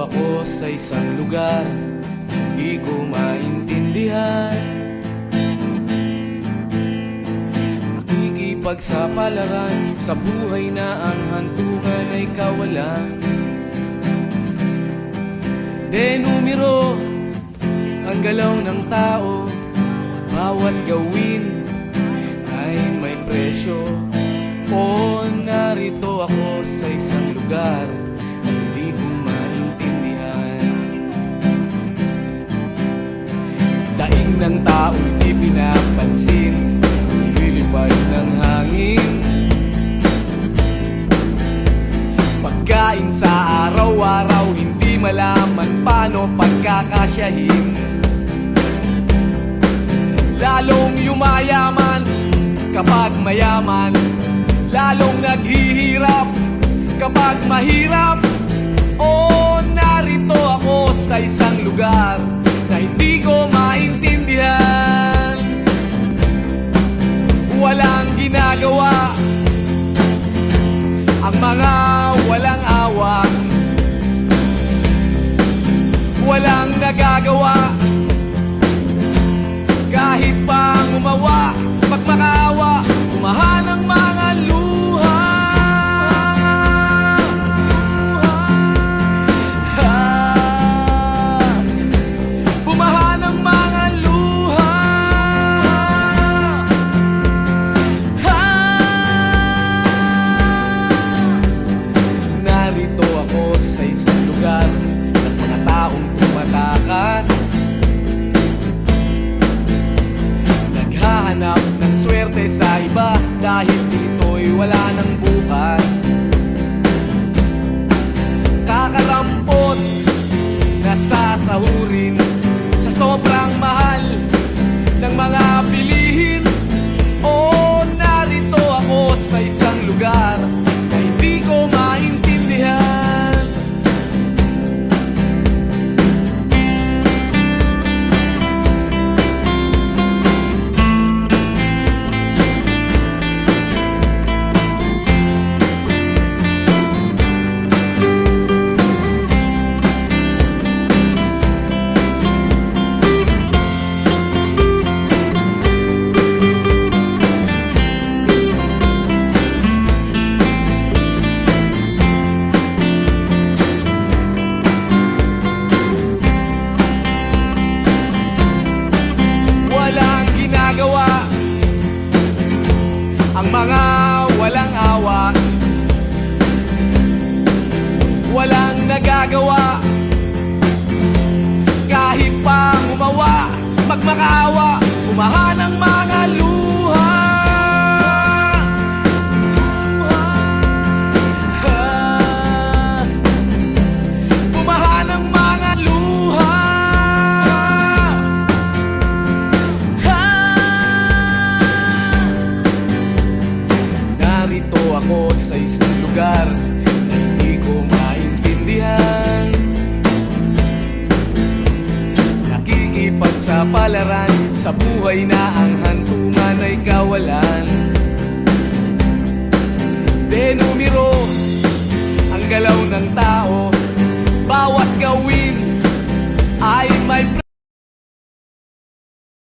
ako sa isang lugar hindi ko maintindihan. Nakikipagsapalaran sa buhay na ang hantungan ay kawalan. Denumero ang galaw ng tao, bawat gawin ay may presyo. O narito ako sa isang lugar na hindi ko maintindihan. Daing ng tao'y di pinapansin, lilipad ng hangin. Pagkain sa araw-araw, hindi malaman paano pagkakasyahin. Lalong yumayaman kapag mayaman, lalong naghihirap kapag mahirap. O narito ako sa isang lugar na hindi ko maintindihan. Walang ginagawa ang mga walang awa, walang nagagawa kahit pang umawa, pagmakaawa, umahan ang mga luha. Bumahan ang mga luha. Narito ako sa isang lugar ng mga taong tumatakas, naghahanap ng swerte sa iba dahil dito'y wala ng bukas. Kakarampot na sasahurin sa sobrang mahal ng mga bilihin. O narito ako sa isang lugar na hindi ko maintindihan. Ang mga walang awa, walang nagagawa kahit pang umawa, magmakaawa, umahan ang mga luha. Umahan ang mga luha. Narito ako sa isang lugar na hindi ko maintindihan. Nakikipagsapalaran sa buhay na ang hantungan ay kawalan. Denumero ang galaw ng tao, bawat gawin ay may